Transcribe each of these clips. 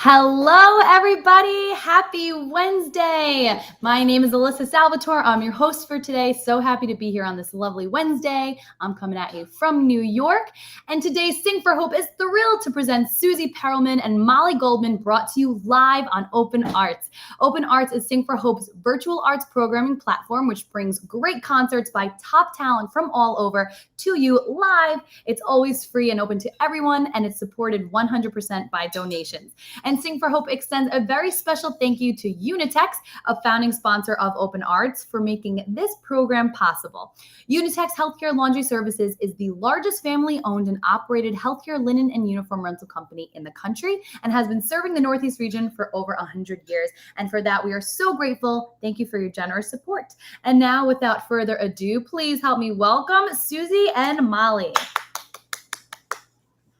Hello, everybody. Happy Wednesday. My name is Alyssa Salvatore. I'm your host for today. So happy to be here on this lovely Wednesday. I'm coming at you from New York. And today's Sing for Hope is thrilled to present Suzy Perelman and Molly Goldman, brought to you live on Open Arts. Open Arts is Sing for Hope's virtual arts programming platform, which brings great concerts by top talent from all over to you live. It's always free and open to everyone, and it's supported 100% by donations. And Sing for Hope extends a very special thank you to Unitex, a founding sponsor of Open Arts, for making this program possible. Unitex Healthcare Laundry Services is the largest family-owned and operated healthcare linen and uniform rental company in the country and has been serving the Northeast region for over 100 years. And for that, we are so grateful. Thank you for your generous support. And now, without further ado, please help me welcome Suzy and Molly.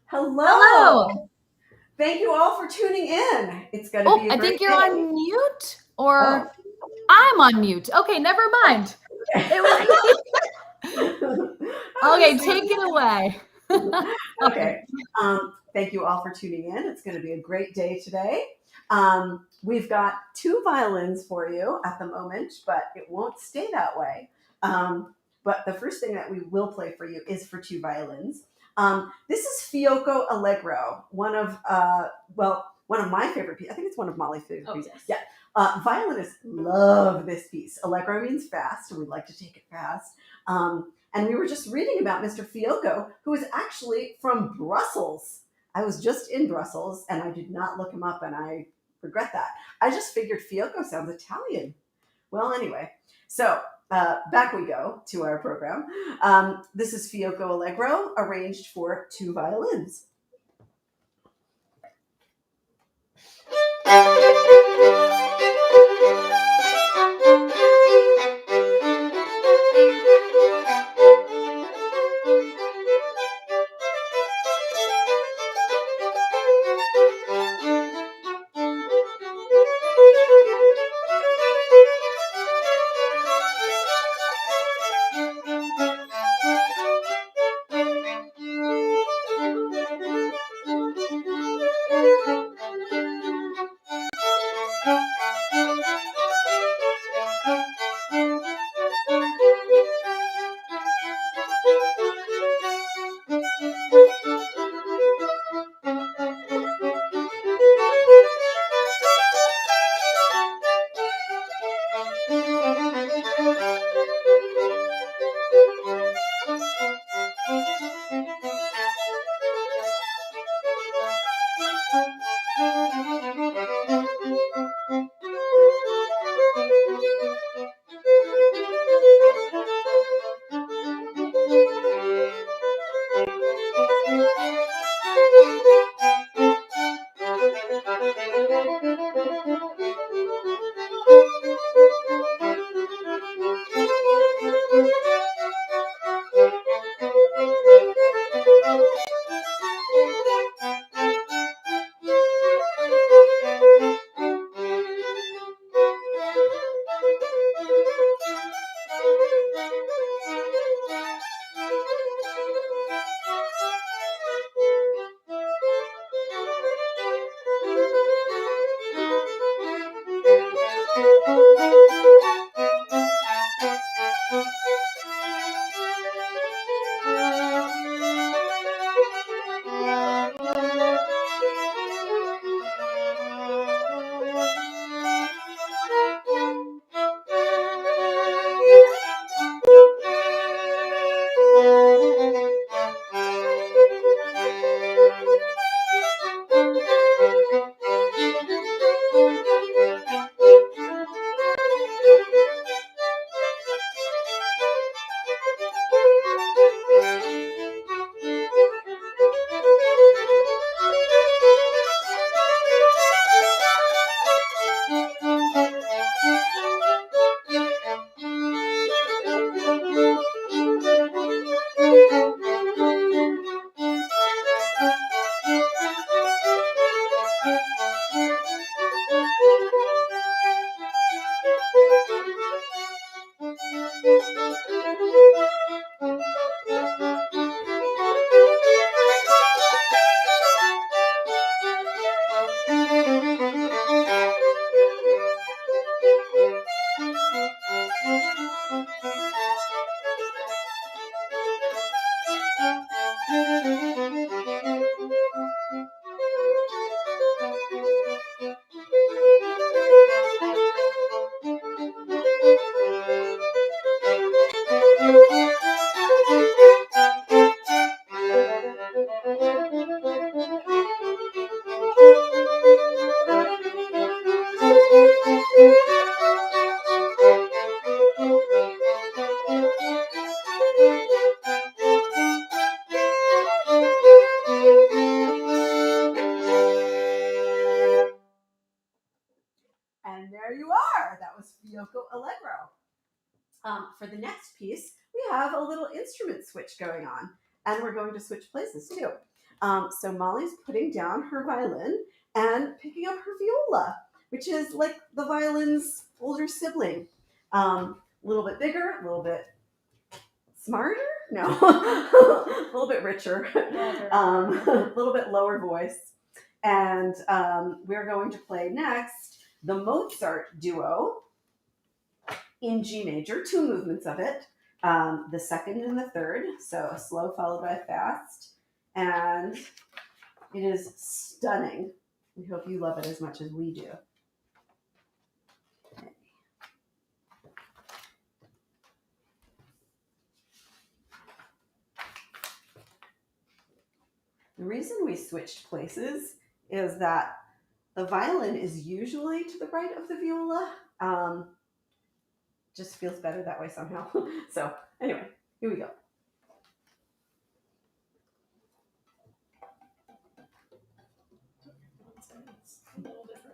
Hello. Thank you all for tuning in. It's going to be a I great think you're day. on mute, or I'm on mute. Okay, never mind. It was okay, take it away. Okay. Thank you all for tuning in. It's going to be a great day today. We've got two violins for you at the moment, but it won't stay that way. But the first thing that we will play for you is for two violins. This is Fioco Allegro, one of my favorite pieces. I think it's one of Molly's favorite pieces. Yes. Yeah. Violinists love this piece. Allegro means fast, and we'd like to take it fast. And we were just reading about Mr. Fioco, who is actually from Brussels. I was just in Brussels, and I did not look him up, and I regret that. I just figured Fioco sounds Italian. Well, anyway, so back we go to our program. This is Fioco Allegro, arranged for two violins. Fioco Allegro. For the next piece, we have a little instrument switch going on, and we're going to switch places too. So Molly's putting down her violin and picking up her viola, which is like the violin's older sibling. A little bit bigger, a little bit smarter? No, a little bit richer, a little bit lower voice. And we're going to play next the Mozart Duo in G major, 2 movements of it, the second and the third, so a slow followed by a fast. And it is stunning. We hope you love it as much as we do. The reason we switched places is that the violin is usually to the right of the viola. Just feels better that way somehow. So anyway, here we go. It's a little different.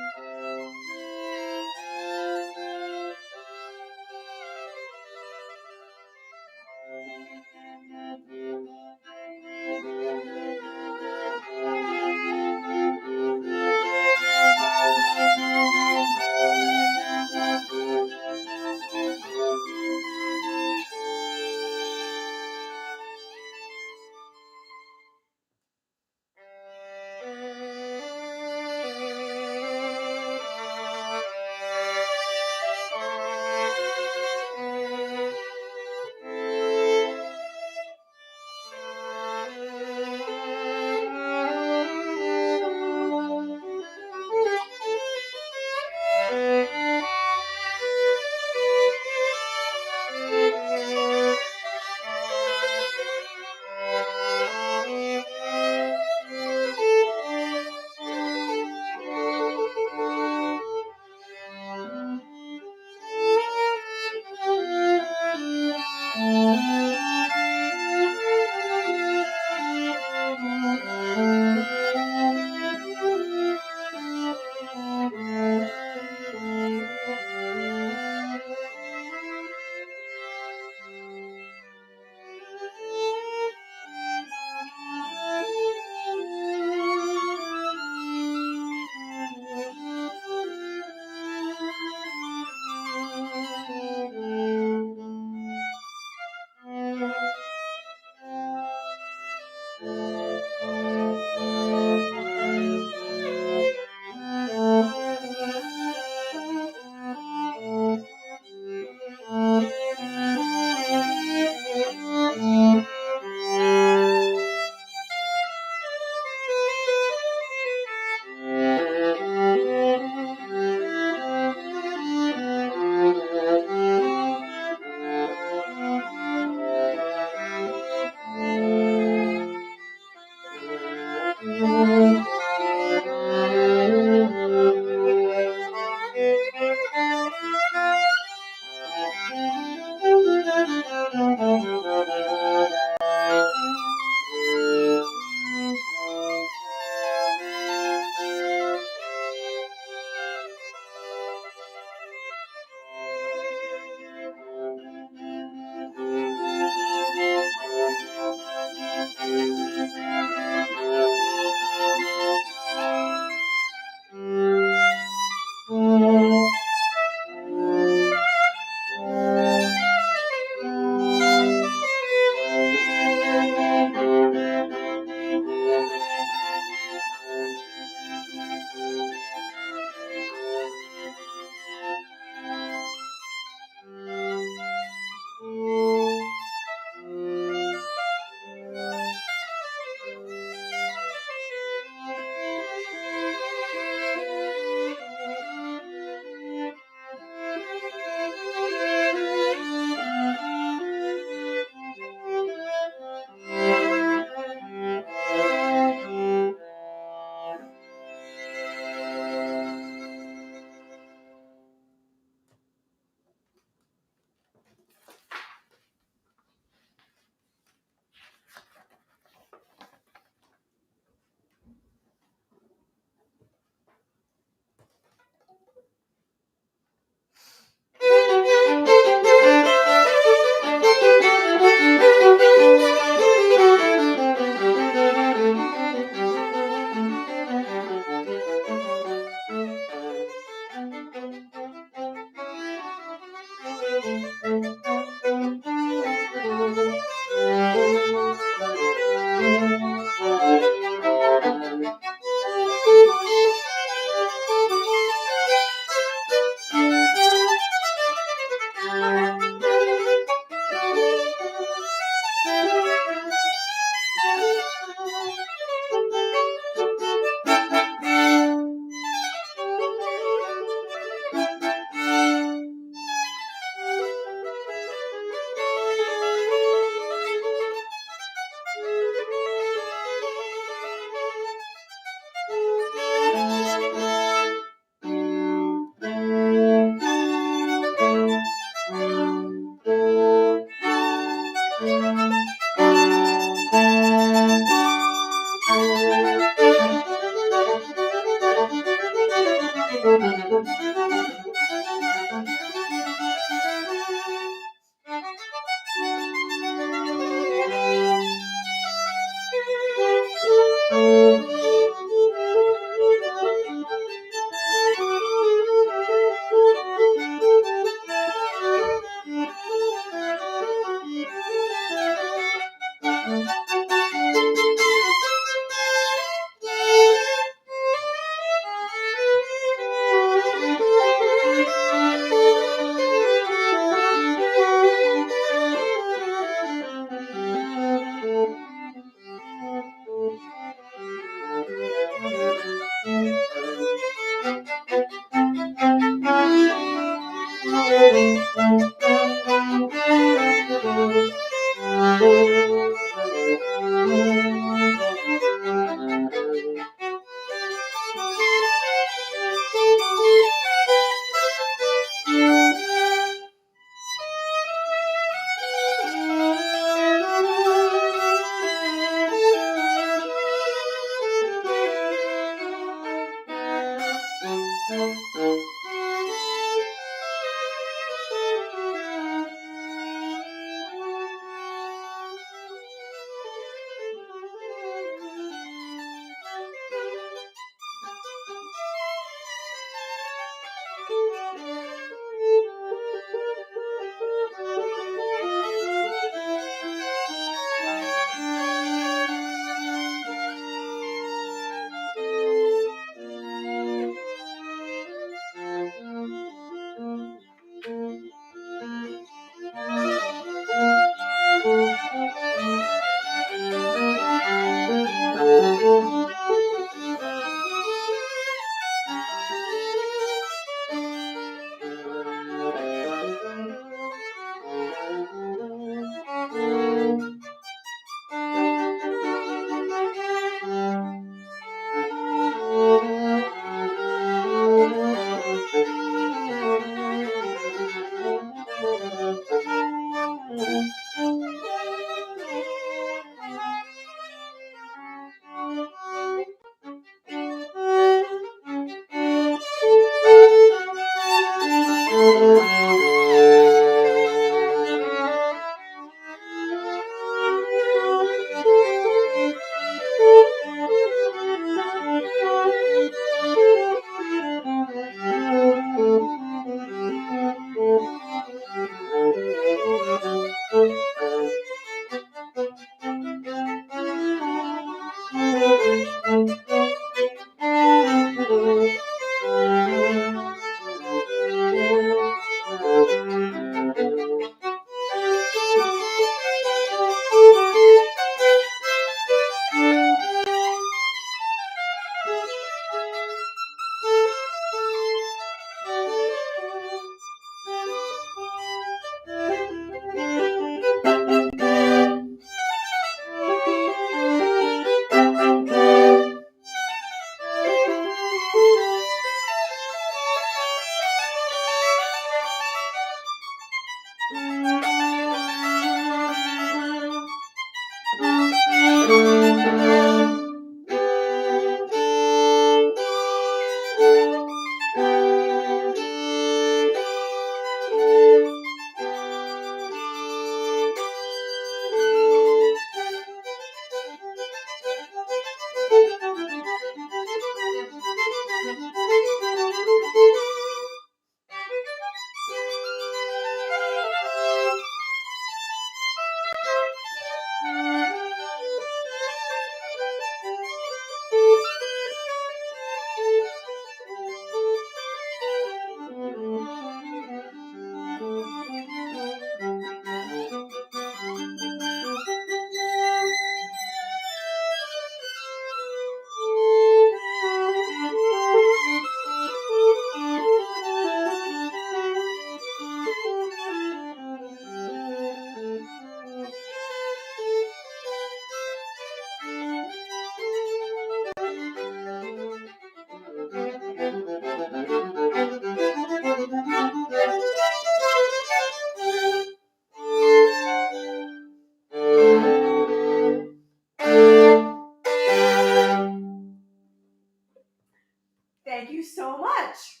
Thank you so much.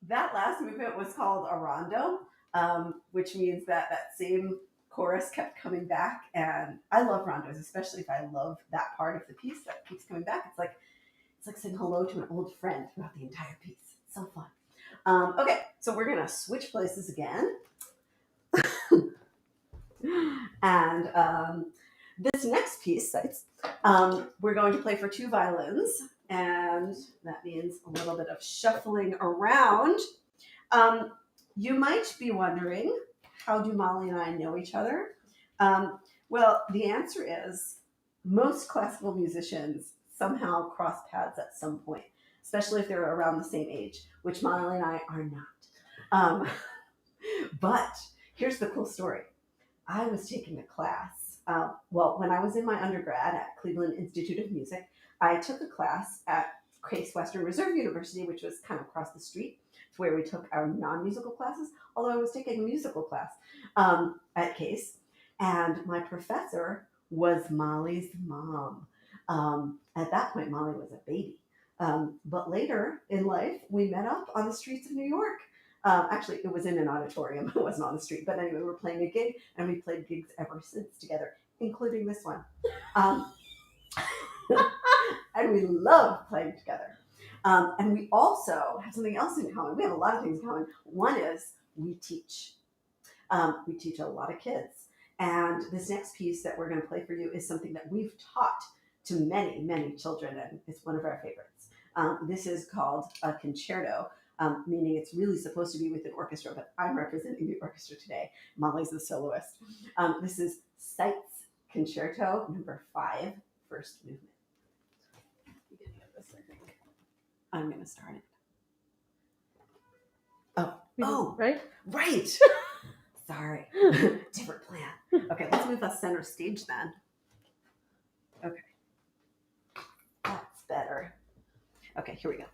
That last movement was called a rondo, which means that that same chorus kept coming back. And I love rondos, especially if I love that part of the piece that keeps coming back. It's like saying hello to an old friend throughout the entire piece. It's so fun. Okay, so we're gonna switch places again. And this next piece, we're going to play for two violins, and that means a little bit of shuffling around. You might be wondering, how do Molly and I know each other? Well, the answer is most classical musicians somehow cross paths at some point, especially if they're around the same age, which Molly and I are not. But here's the cool story. I was taking a class. When I was in my undergrad at Cleveland Institute of Music, I took a class at Case Western Reserve University, which was kind of across the street. It's where we took our non-musical classes, although I was taking a musical class at Case. And my professor was Molly's mom. At that point, Molly was a baby. But later in life, we met up on the streets of New York. Actually, it was in an auditorium. It wasn't on the street. But anyway, we were playing a gig, and we played gigs ever since together, including this one. And we love playing together. And we also have something else in common. We have a lot of things in common. One is we teach. We teach a lot of kids. And this next piece that we're going to play for you is something that we've taught to many, many children, and it's one of our favorites. This is called a concerto, meaning it's really supposed to be with an orchestra, but I'm representing the orchestra today. Molly's the soloist. This is Seitz Concerto number 5, first movement. Beginning of this, I think. I'm going to start it. Oh, right? Sorry. Different plan. Okay, let's move us center stage then. Okay. That's better. Okay, here we go.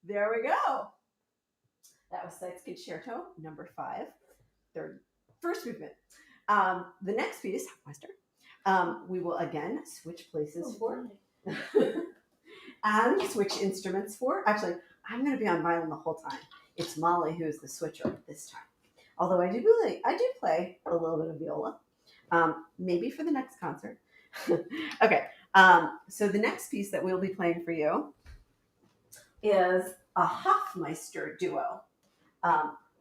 There we go. That was Seitz Concerto number 5, first movement. The next piece, Western, We will again switch places for and switch instruments for. Actually, I'm going to be on violin the whole time. It's Molly who is the switcher this time. Although I do play a little bit of viola, maybe for the next concert. Okay, so the next piece that we'll be playing for you is a Hofmeister duo.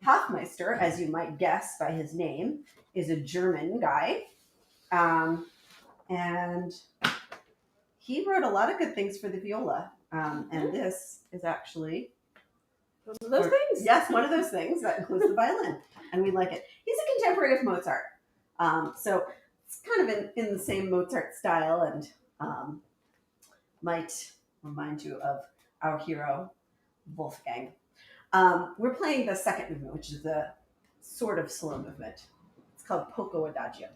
Hofmeister, as you might guess by his name, is a German guy. And he wrote a lot of good things for the viola. And this is actually one of those things. Yes, one of those things that includes the violin. And we like it. He's a contemporary of Mozart. So it's kind of in the same Mozart style and might remind you of our hero, Wolfgang. We're playing the second movement, which is the sort of slow movement. It's called Poco Adagio.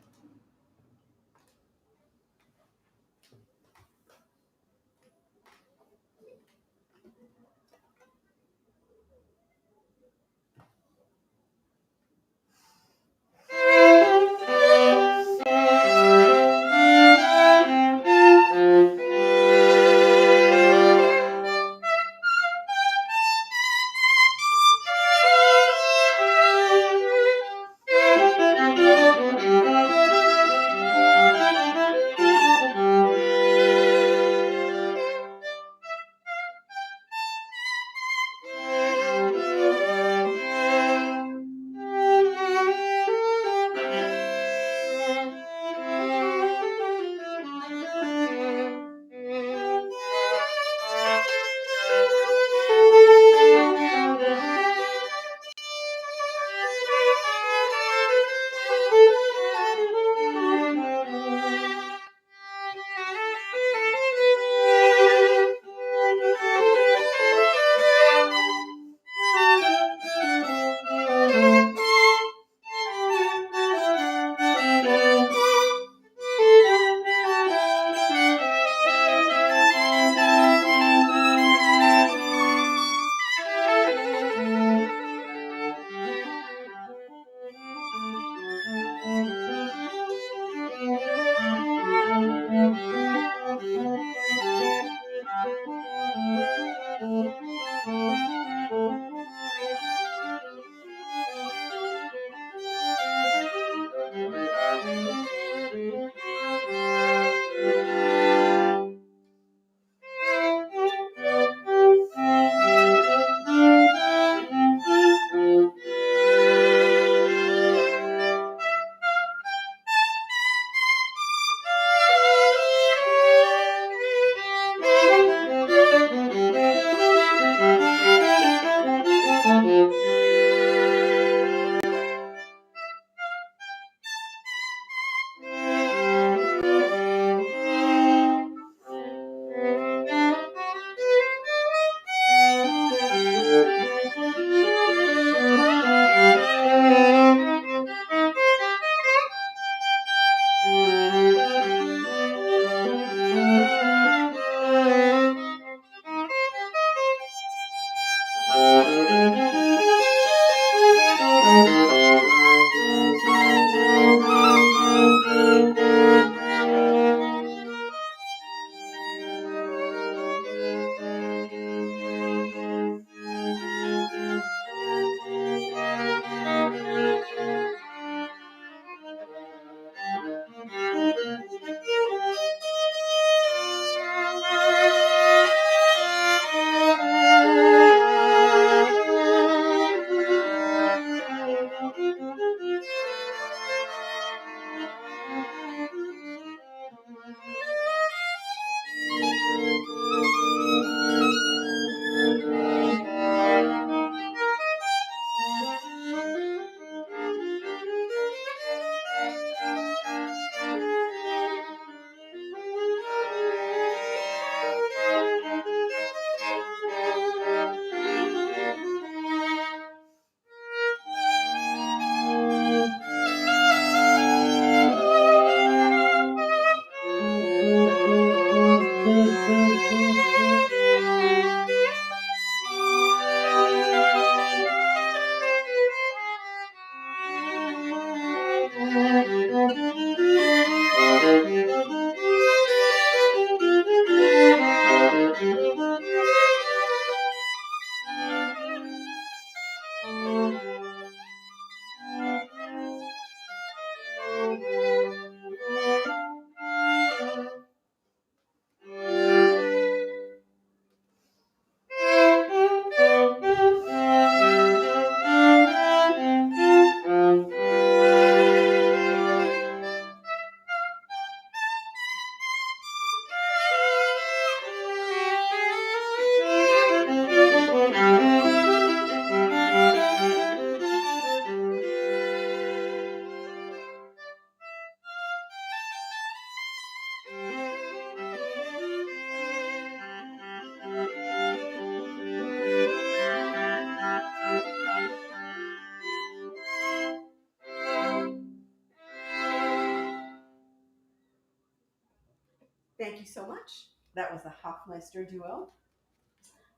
Thank you so much. That was the Hofmeister Duo.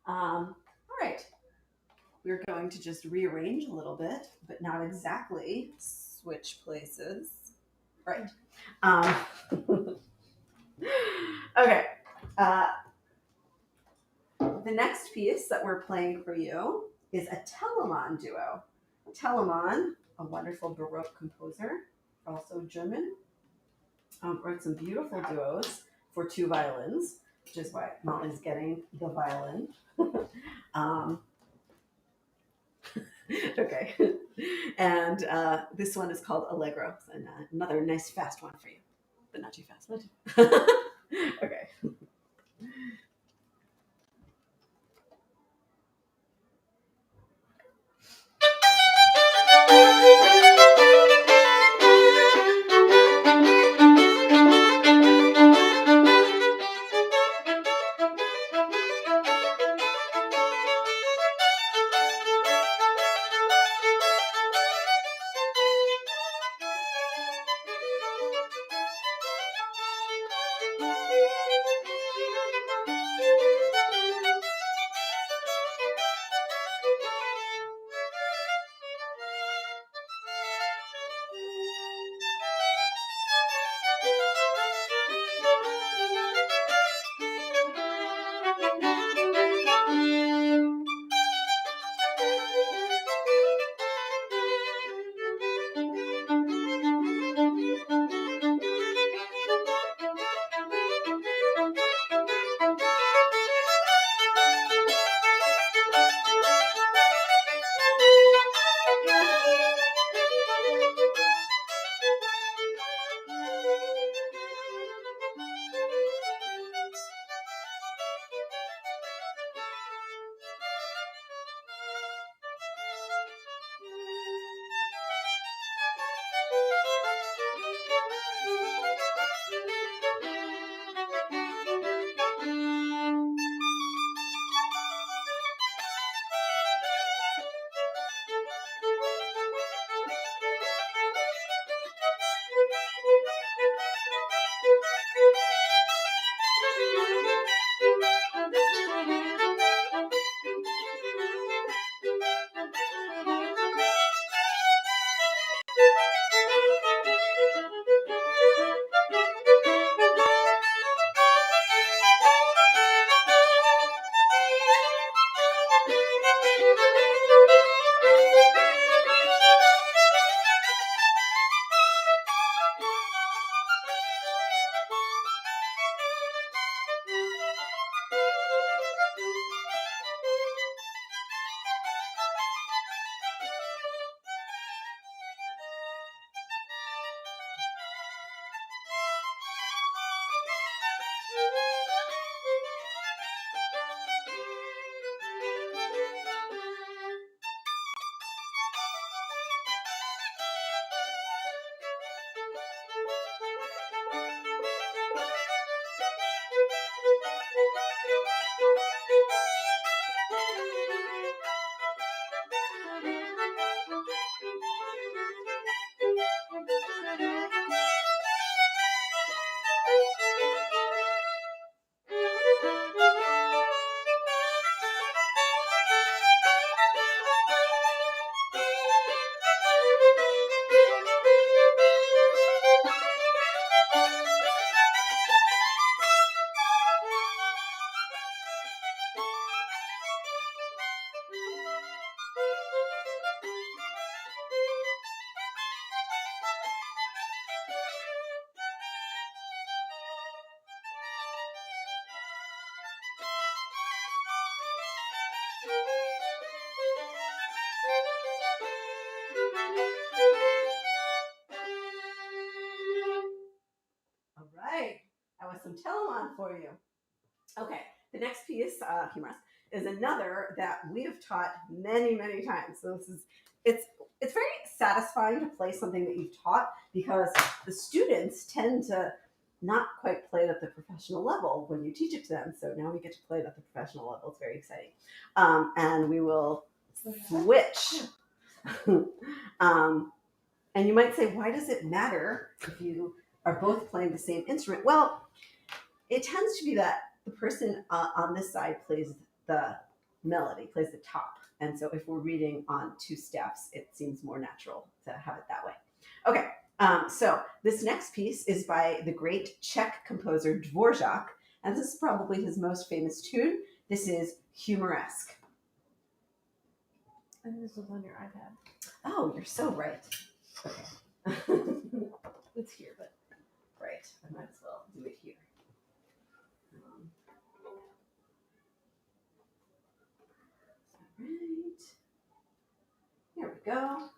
All right. We're going to just rearrange a little bit, but not exactly switch places. Right. Okay. The next piece that we're playing for you is a Telemann duo. Telemann, a wonderful Baroque composer, also German, wrote some beautiful duos for two violins, which is why Molly's getting the violin. Okay. And this one is called Allegro. And another nice fast one for you, but not too fast. Okay. All right. That was some Telemann for you. Okay. The next piece, Humoresque, is another that we have taught many, many times. So it's very satisfying to play something that you've taught because the students tend to not quite play it at the professional level when you teach it to them. So now we get to play it at the professional level. It's very exciting. And we will switch. And you might say, why does it matter if you are both playing the same instrument? Well, it tends to be that the person on this side plays the melody, plays the top. And so if we're reading on two steps, it seems more natural to have it that way. Okay, so this next piece is by the great Czech composer Dvorak, and this is probably his most famous tune. This is Humoresque. I think this was on your iPad. Oh, you're so right. Okay. It's here, but Right, I might as well do it here. Right. Here we go.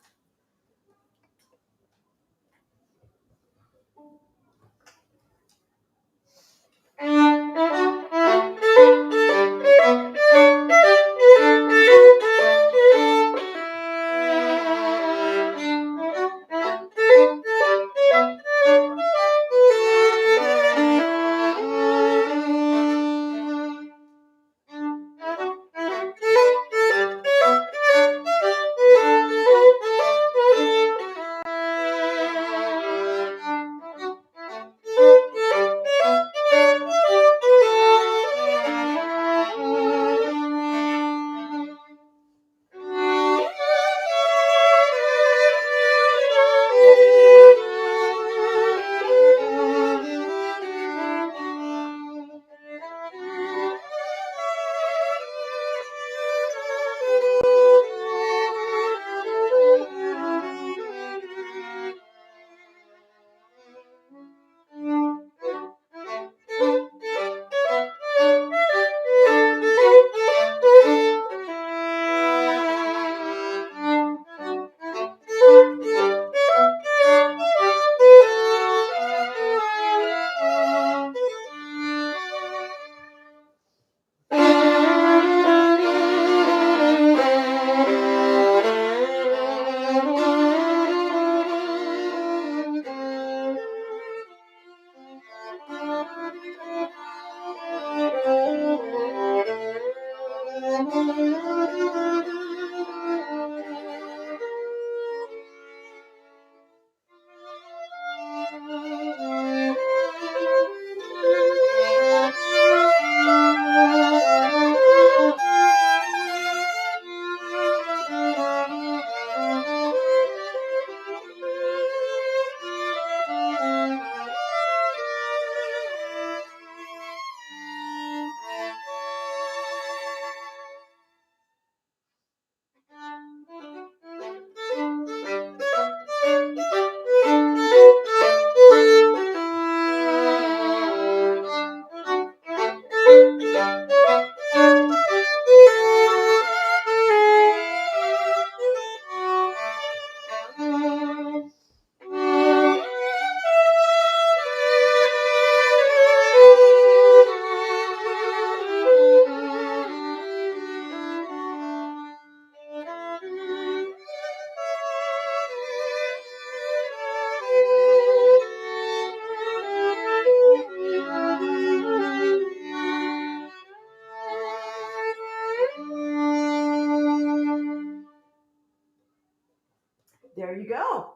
There you go.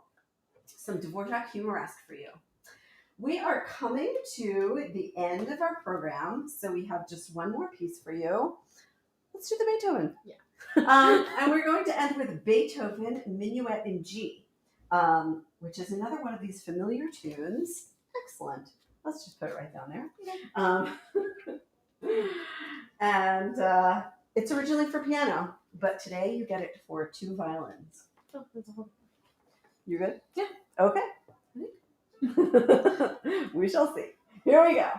Some Dvorak Humoresque for you. We are coming to the end of our program, so we have just one more piece for you. Let's do the Beethoven. Yeah. And we're going to end with Beethoven Minuet in G, which is another one of these familiar tunes. Excellent. Let's just put it right down there. And it's originally for piano, but today you get it for two violins. Oh, there's a whole. You good? Yeah. Okay. We shall see. Here we go.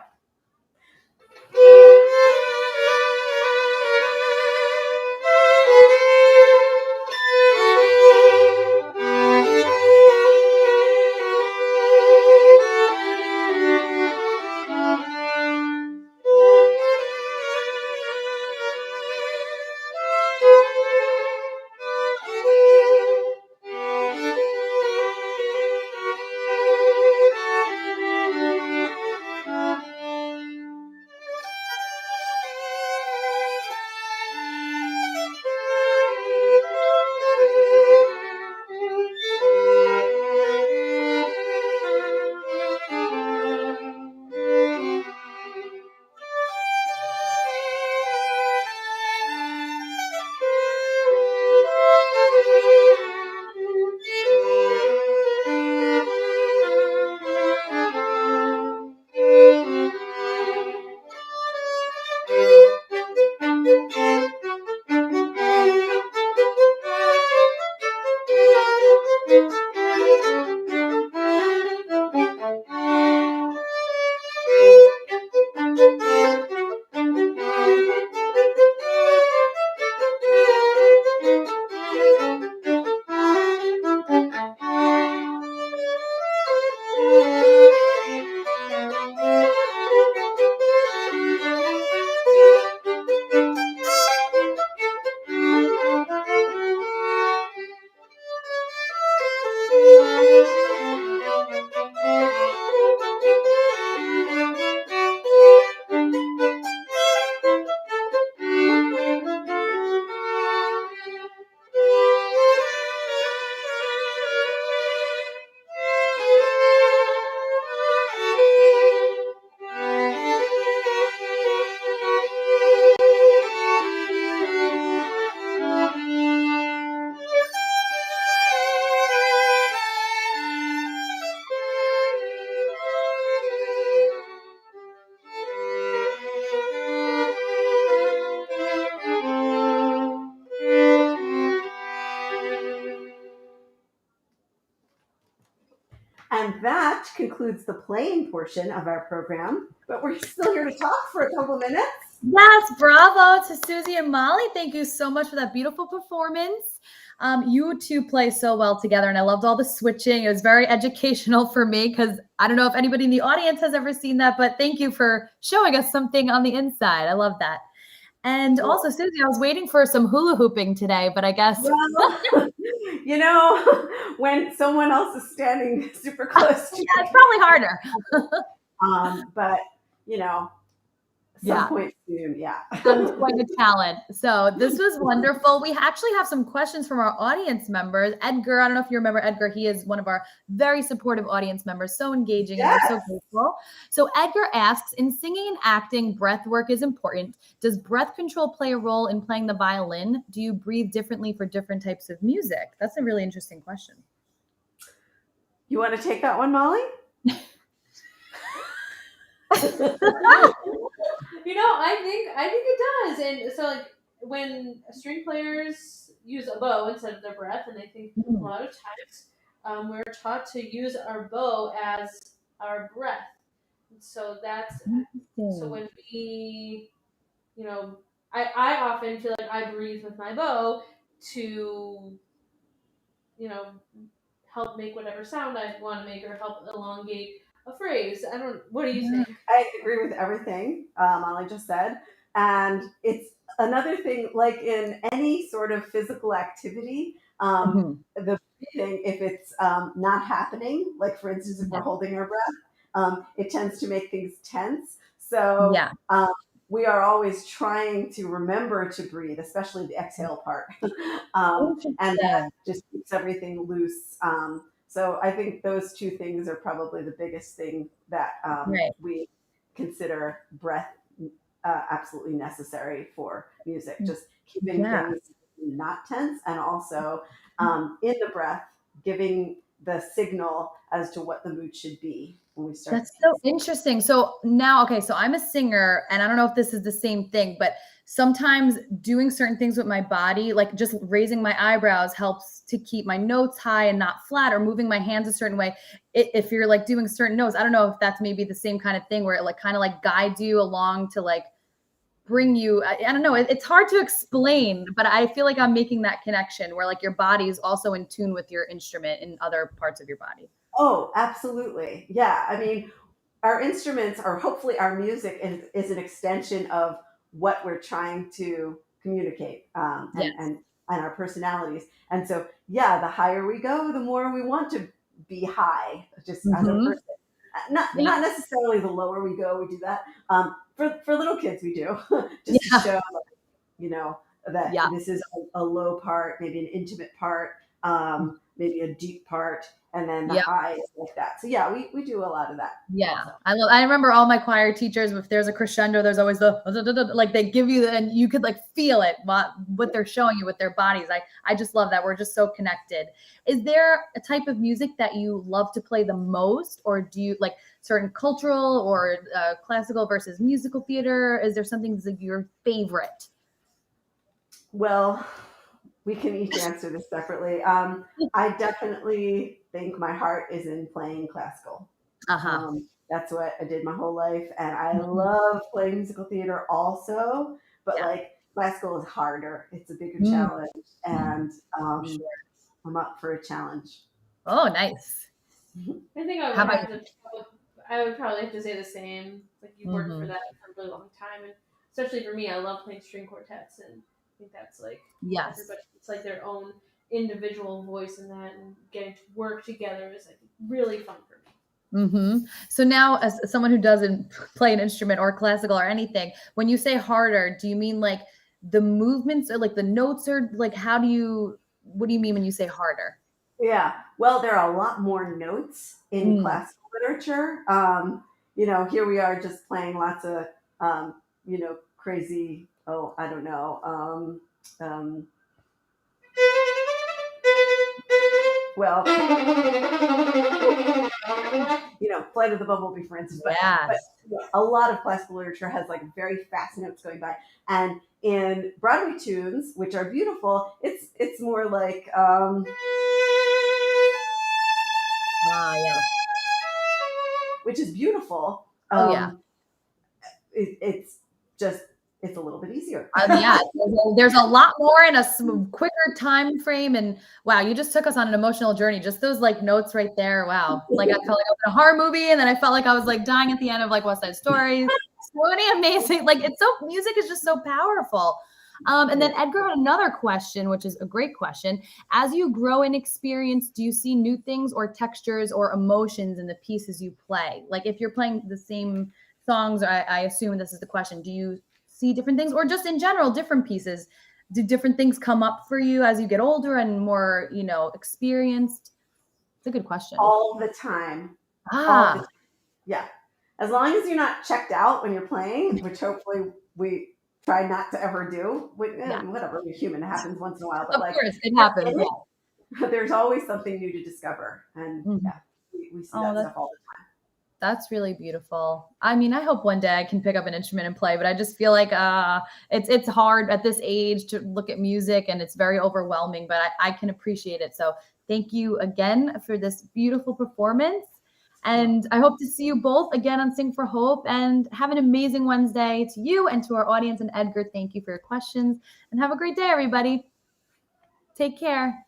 much concludes the playing portion of our program, but we're still here to talk for a couple minutes. Yes, bravo to Suzy and Molly. Thank you so much for that beautiful performance. You two play so well together, and I loved all the switching. It was very educational for me because I don't know if anybody in the audience has ever seen that, but thank you for showing us something on the inside. I love that. And also, Suzy, I was waiting for some hula hooping today, but I guess Well, you know, when someone else is standing super close to it's probably harder. but you know, some point soon, yeah. I'm quite a talent. So this was wonderful. We actually have some questions from our audience members. Edgar, I don't know if you remember Edgar. He is one of our very supportive audience members, so engaging, and we're so grateful. So Edgar asks, in singing and acting, breath work is important. Does breath control play a role in playing the violin? Do you breathe differently for different types of music? That's a really interesting question. You want to take that one, Molly? You know, I think it does. And so like when string players use a bow instead of their breath, and I think a lot of times we're taught to use our bow as our breath. So that's so when we, you know, I often feel like I breathe with my bow to, you know, help make whatever sound I want to make or help elongate a phrase. What do you think? I agree with everything Molly just said. And it's another thing, like in any sort of physical activity, the breathing, if it's not happening, like for instance, if we're holding our breath, it tends to make things tense. So we are always trying to remember to breathe, especially the exhale part. And that just keeps everything loose. So I think those two things are probably the biggest thing that we consider breath absolutely necessary for music. Just keeping things not tense, and also in the breath, giving the signal as to what the mood should be when we start. That's so interesting. So now, okay, so I'm a singer, and I don't know if this is the same thing, but sometimes doing certain things with my body, like just raising my eyebrows, helps to keep my notes high and not flat, or moving my hands a certain way. If you're like doing certain notes, I don't know if that's maybe the same kind of thing where it like kind of like guides you along to like bring you, I don't know, it's hard to explain, but I feel like I'm making that connection where like your body is also in tune with your instrument in other parts of your body. Oh, absolutely. Yeah. I mean, our instruments, or hopefully our music, is an extension of what we're trying to communicate, and our personalities. And so, yeah, the higher we go, the more we want to be high, just as a person. Not necessarily the lower we go, we do that. For little kids, we do just to show, you know, that this is a low part, maybe an intimate part, maybe a deep part, and then the highs like that. So yeah, we do a lot of that. Yeah. Also. I remember all my choir teachers, if there's a crescendo, there's always the like they give you and you could like feel it what they're showing you with their bodies. I just love that. We're just so connected. Is there a type of music that you love to play the most, or do you like certain cultural or classical versus musical theater? Is there something that's like your favorite? Well, we can each answer this separately. I definitely think my heart is in playing classical. That's what I did my whole life, and I love playing musical theater also. But like classical is harder; it's a bigger challenge, and I'm up for a challenge. Oh, nice. I think I would probably have to say the same. Like you worked for that for a really long time, and especially for me, I love playing string quartets, and I think that's like everybody. It's like their own individual voice in that, and getting to work together is like really fun for me. So now, as someone who doesn't play an instrument or classical or anything, when you say harder, do you mean like the movements or like the notes, or like what do you mean when you say harder? Yeah, well, there are a lot more notes in classical literature. You know, here we are just playing lots of, you know, crazy, I don't know. Well, you know, Flight of the Bumblebee, for instance. But a lot of classical literature has like very fast notes going by. And in Broadway tunes, which are beautiful, it's more like which is beautiful. Oh, yeah. It's just, it's a little bit easier. Yeah, there's a lot more in a quicker time frame. And wow, you just took us on an emotional journey. Just those like notes right there. Wow. Like I felt like I was in a horror movie, and then I felt like I was like dying at the end of like West Side Story. So many amazing, like music is just so powerful. And then Edgar had another question, which is a great question. As you grow in experience, do you see new things or textures or emotions in the pieces you play? Like if you're playing the same songs, I assume this is the question. Do you see different things, or just in general, different pieces? Do different things come up for you as you get older and more, experienced? It's a good question. All the time. Ah, All the time. Yeah. As long as you're not checked out when you're playing, which hopefully we try not to ever do. Whatever, we're human, it happens once in a while. But of course, it happens. There's always something new to discover. And we see that stuff all the time. That's really beautiful. I mean, I hope one day I can pick up an instrument and play, but I just feel like it's hard at this age to look at music, and it's very overwhelming, but I can appreciate it. So thank you again for this beautiful performance. And I hope to see you both again on Sing for Hope, and have an amazing Wednesday to you and to our audience. And Edgar, thank you for your questions, and have a great day, everybody. Take care.